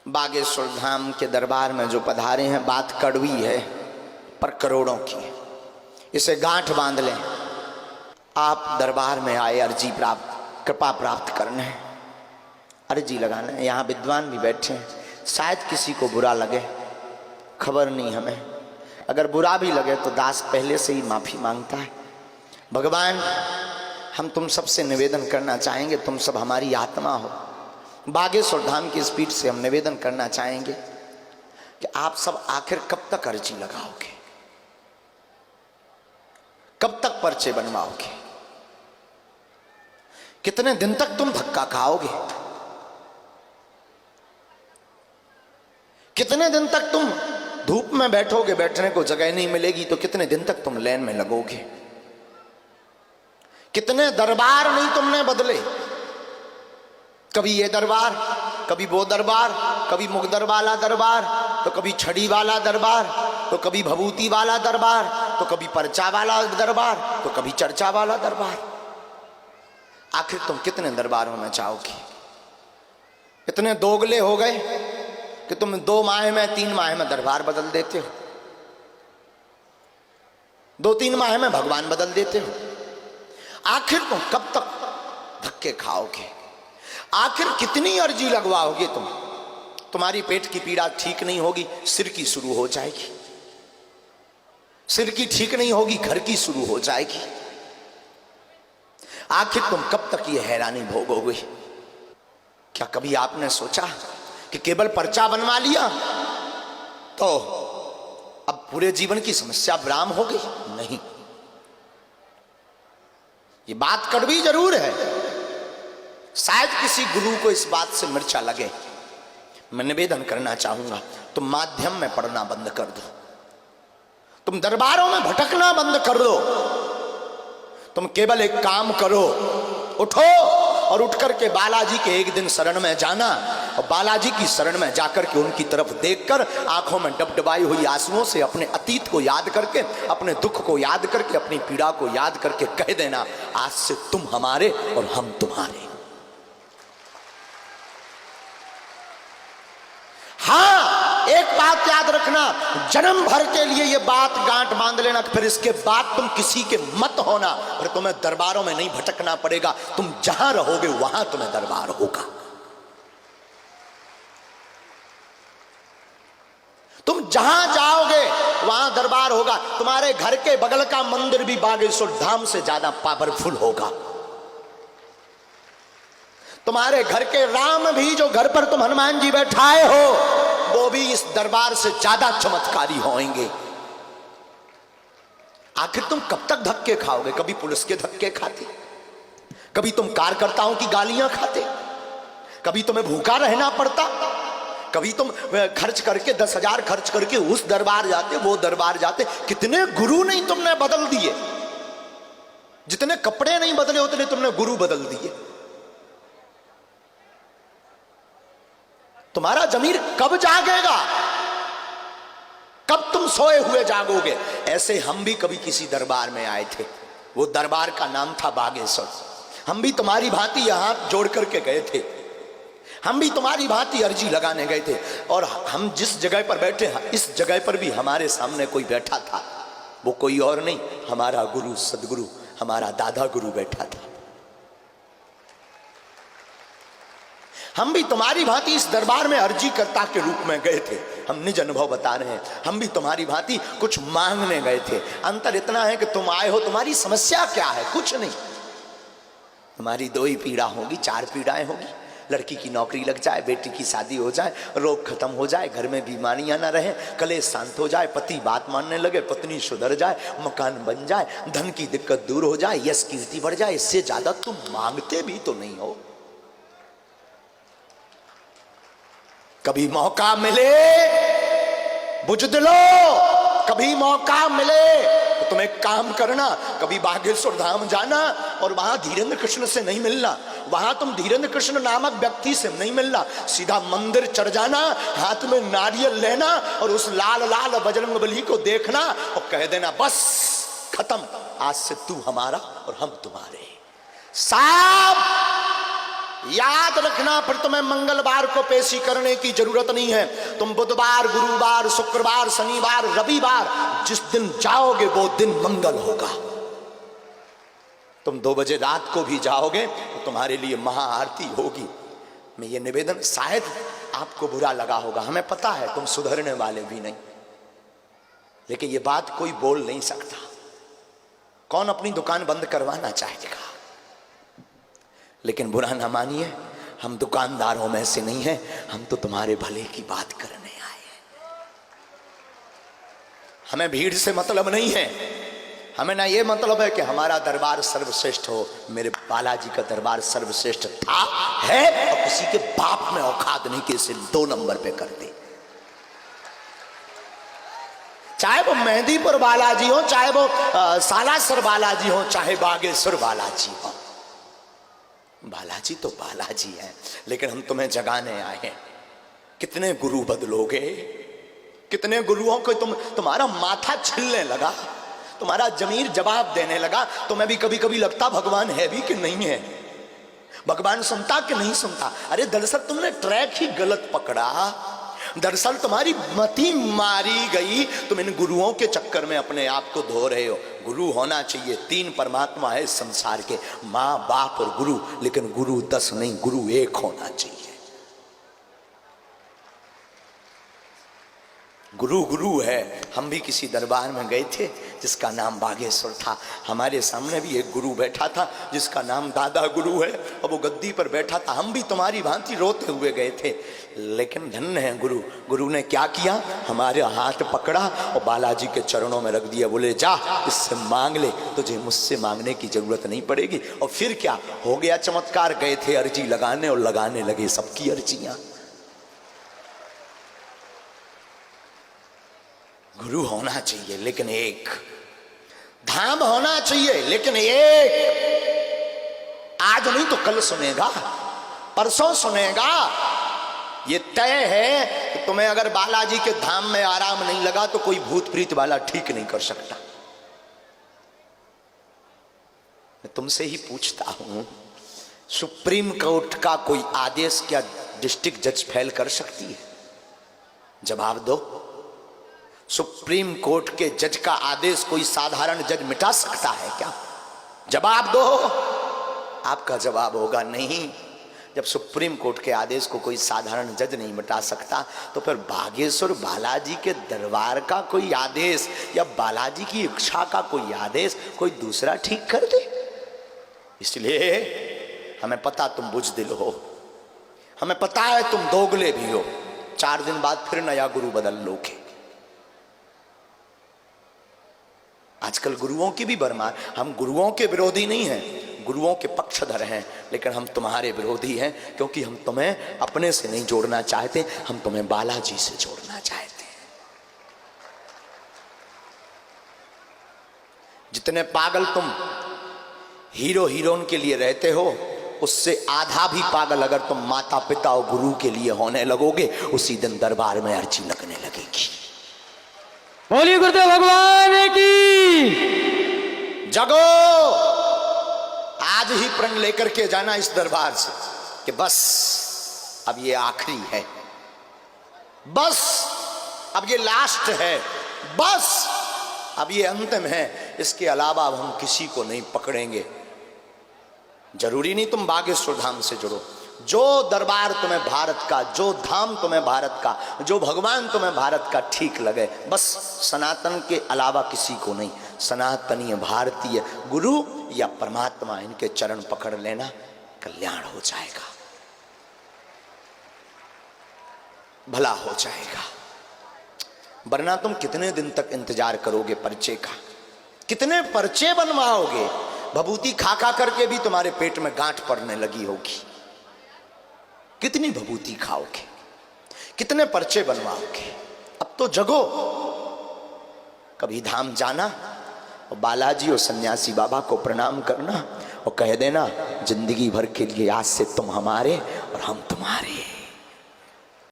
बागेश्वर धाम के दरबार में जो पधारे हैं, बात कड़वी है पर करोड़ों की है। इसे गांठ बांध लें। आप दरबार में आए अर्जी प्राप्त, कृपा प्राप्त करने, अर्जी लगाना है। यहाँ विद्वान भी बैठे हैं, शायद किसी को बुरा लगे, खबर नहीं हमें। अगर बुरा भी लगे तो दास पहले से ही माफी मांगता है। भगवान, हम तुम सबसे निवेदन करना चाहेंगे, तुम सब हमारी आत्मा हो। बागेश्वर धाम की स्पीड से हम निवेदन करना चाहेंगे कि आप सब आखिर कब तक अर्जी लगाओगे, कब तक पर्चे बनवाओगे, कितने दिन तक तुम धक्का खाओगे, कितने दिन तक तुम धूप में बैठोगे, बैठने को जगह नहीं मिलेगी तो कितने दिन तक तुम लाइन में लगोगे। कितने दरबार नहीं तुमने बदले, कभी ये दरबार, कभी वो दरबार, कभी मुगदर वाला दरबार, तो कभी छड़ी वाला दरबार, तो कभी भभूति वाला दरबार, तो कभी पर्चा वाला दरबार, तो कभी चर्चा वाला दरबार। आखिर तुम कितने दरबारों में जाओगे? इतने दोगले हो गए कि तुम 2 माह में 3 माह में दरबार बदल देते हो, 2-3 माह में भगवान बदल देते हो। आखिर तुम कब तक धक्के खाओगे? आखिर कितनी अर्जी लगवाओगे तुम? तुम्हारी पेट की पीड़ा ठीक नहीं होगी, सिर की शुरू हो जाएगी, सिर की ठीक नहीं होगी, घर की शुरू हो जाएगी। आखिर तुम कब तक ये हैरानी भोगोगे? क्या कभी आपने सोचा कि केवल पर्चा बनवा लिया तो अब पूरे जीवन की समस्या विराम हो गई? नहीं, ये बात कड़वी जरूर है। शायद किसी गुरु को इस बात से मिर्चा लगे। मैं निवेदन करना चाहूंगा, तुम माध्यम में पढ़ना बंद कर दो, तुम दरबारों में भटकना बंद कर दो। तुम केवल एक काम करो, उठो और उठ करके बालाजी के एक दिन शरण में जाना, और बालाजी की शरण में जाकर के उनकी तरफ देखकर आंखों में डबडबाई हुई आंसुओं से अपने अतीत को याद करके, अपने दुख को याद करके, अपनी पीड़ा को याद करके कह देना, आज से तुम हमारे और हम तुम्हारे। हाँ, एक बात याद रखना, जन्म भर के लिए ये बात गांठ बांध लेना, फिर इसके बाद तुम किसी के मत होना, फिर तुम्हें दरबारों में नहीं भटकना पड़ेगा। तुम जहां रहोगे वहां तुम्हें दरबार होगा। तुम जहां जाओगे वहां दरबार होगा। तुम्हारे घर के बगल का मंदिर भी बागेश्वर धाम से ज्यादा पावरफुल होगा। तुम्हारे घर के राम भी, जो घर पर तुम हनुमान जी बैठाए हो, वो भी इस दरबार से ज्यादा चमत्कारी होंगे। आखिर तुम कब तक धक्के खाओगे? कभी पुलिस के धक्के खाते, कभी तुम कार्यकर्ताओं की गालियां खाते, कभी तुम्हें भूखा रहना पड़ता, कभी तुम खर्च करके 10,000 खर्च करके उस दरबार जाते, वो दरबार जाते। कितने गुरु नहीं तुमने बदल दिए, जितने कपड़े नहीं बदले उतने तुमने गुरु बदल दिए। तुम्हारा जमीर कब जागेगा? कब तुम सोए हुए जागोगे? ऐसे हम भी कभी किसी दरबार में आए थे, वो दरबार का नाम था बागेश्वर। हम भी तुम्हारी भांति यहां जोड़ करके गए थे, हम भी तुम्हारी भांति अर्जी लगाने गए थे, और हम जिस जगह पर बैठे, इस जगह पर भी हमारे सामने कोई बैठा था। वो कोई और नहीं, हमारा गुरु, सदगुरु, हमारा दादा गुरु बैठा था। हम भी तुम्हारी भांति इस दरबार में अर्जी कर्ता के रूप में गए थे। हम निज अनुभव बता रहे हैं, हम भी तुम्हारी भांति कुछ मांगने गए थे। अंतर इतना है कि तुम आए हो, तुम्हारी समस्या क्या है? कुछ नहीं। तुम्हारी 2 ही पीड़ा होगी, 4 पीड़ाएं होगी। लड़की की नौकरी लग जाए, बेटी की शादी हो जाए, रोग खत्म हो जाए, घर में बीमारियां ना रहे, कलेश शांत हो जाए, पति बात मानने लगे, पत्नी सुधर जाए, मकान बन जाए, धन की दिक्कत दूर हो जाए, यश कीर्ति बढ़ जाए। इससे ज्यादा तुम मांगते भी तो नहीं हो। कभी मौका मिले बुझ लो, कभी मौका मिले तो तुम एक काम करना, कभी बागेश्वर धाम जाना और वहां धीरेन्द्र कृष्ण से नहीं मिलना, वहां तुम धीरेन्द्र कृष्ण नामक व्यक्ति से नहीं मिलना, सीधा मंदिर चढ़ जाना, हाथ में नारियल लेना और उस लाल लाल बजरंगबली को देखना और कह देना, बस खत्म, आज से तू हमारा और हम तुम्हारे। साहब याद रखना, फिर तुम्हें मंगलवार को पेशी करने की जरूरत नहीं है। तुम बुधवार, गुरुवार, शुक्रवार, शनिवार, रविवार जिस दिन जाओगे वो दिन मंगल होगा। तुम 2 बजे रात को भी जाओगे तो तुम्हारे लिए महाआरती होगी। मैं ये निवेदन, शायद आपको बुरा लगा होगा, हमें पता है तुम सुधरने वाले भी नहीं, लेकिन ये बात कोई बोल नहीं सकता। कौन अपनी दुकान बंद करवाना चाहेगा? लेकिन बुरा ना मानिए, हम दुकानदारों में से नहीं हैं, हम तो तुम्हारे भले की बात करने आए हैं। हमें भीड़ से मतलब नहीं है, हमें ना ये मतलब है कि हमारा दरबार सर्वश्रेष्ठ हो। मेरे बालाजी का दरबार सर्वश्रेष्ठ था, है, और किसी के बाप में औकात नहीं कि इसे 2 नंबर पे कर दे। चाहे वो मेहंदीपुर बालाजी हो, चाहे वो सालासर बालाजी हो, चाहे बागेश्वर बालाजी हो, बालाजी तो बालाजी है। लेकिन हम तुम्हें जगाने आए हैं। कितने गुरु बदलोगे? कितने गुरुओं को तुम्हारा माथा छिलने लगा, तुम्हारा जमीर जवाब देने लगा। तुम्हें भी कभी कभी लगता भगवान है भी कि नहीं है, भगवान सुनता कि नहीं सुनता। अरे दरअसल तुमने ट्रैक ही गलत पकड़ा, दरअसल तुम्हारी मति मारी गई। तुम इन गुरुओं के चक्कर में अपने आप को धो रहे हो। गुरु होना चाहिए, 3 परमात्मा है इस संसार के, माँ, बाप और गुरु। लेकिन गुरु 10 नहीं, गुरु 1 होना चाहिए। गुरु गुरु है। हम भी किसी दरबार में गए थे जिसका नाम बागेश्वर था। हमारे सामने भी एक गुरु बैठा था जिसका नाम दादा गुरु है, और वो गद्दी पर बैठा था। हम भी तुम्हारी भांति रोते हुए गए थे, लेकिन धन्य है गुरु। गुरु ने क्या किया? हमारे हाथ पकड़ा और बालाजी के चरणों में रख दिया। बोले जा, इससे मांग ले, तुझे मुझसे मांगने की जरूरत नहीं पड़ेगी। और फिर क्या हो गया चमत्कार? गए थे अर्जी लगाने और लगाने लगे सबकी अर्जियां। गुरु होना चाहिए लेकिन एक, धाम होना चाहिए लेकिन एक। आज नहीं तो कल सुनेगा, परसों सुनेगा। ये तय है कि तुम्हें अगर बालाजी के धाम में आराम नहीं लगा तो कोई भूत प्रीत वाला ठीक नहीं कर सकता। मैं तुमसे ही पूछता हूं, सुप्रीम कोर्ट का कोई आदेश क्या डिस्ट्रिक्ट जज फेल कर सकती है? जवाब दो। सुप्रीम कोर्ट के जज का आदेश कोई साधारण जज मिटा सकता है क्या? जवाब दो। आपका जवाब होगा नहीं। जब सुप्रीम कोर्ट के आदेश को कोई साधारण जज नहीं मिटा सकता, तो फिर बागेश्वर बालाजी के दरबार का कोई आदेश या बालाजी की इच्छा का कोई आदेश कोई दूसरा ठीक कर दे? इसलिए हमें पता तुम बुजदिल हो, हमें पता है तुम दोगले भी हो। 4 दिन बाद फिर नया गुरु बदल लोगे। आजकल गुरुओं की भी भरमार। हम गुरुओं के विरोधी नहीं हैं, गुरुओं के पक्षधर हैं, लेकिन हम तुम्हारे विरोधी हैं क्योंकि हम तुम्हें अपने से नहीं जोड़ना चाहते, हम तुम्हें बालाजी से जोड़ना चाहते हैं। जितने पागल तुम हीरो हीरोइन के लिए रहते हो, उससे आधा भी पागल अगर तुम माता पिता और गुरु के लिए होने लगोगे, उसी दिन दरबार में अर्जी लगने लगेगी। बोलिए गुरुदेव भगवान की। जगो, आज ही प्रण लेकर के जाना इस दरबार से कि बस अब ये आखिरी है, बस अब ये लास्ट है, बस अब ये अंतिम है। इसके अलावा अब हम किसी को नहीं पकड़ेंगे। जरूरी नहीं तुम बागेश्वर धाम से जुड़ो। जो दरबार तुम्हें भारत का, जो धाम तुम्हें भारत का, जो भगवान तुम्हें भारत का ठीक लगे, बस सनातन के अलावा किसी को नहीं। सनातनीय भारतीय गुरु या परमात्मा, इनके चरण पकड़ लेना, कल्याण हो जाएगा, भला हो जाएगा। वरना तुम कितने दिन तक इंतजार करोगे पर्चे का? कितने पर्चे बनवाओगे? भभूति खा खा करके भी तुम्हारे पेट में गांठ पड़ने लगी होगी। कितनी भभूति खाओगे? कितने पर्चे बनवाओगे? अब तो जगो। कभी धाम जाना और बालाजी और सन्यासी बाबा को प्रणाम करना और कह देना, जिंदगी भर के लिए आज से तुम हमारे और हम तुम्हारे।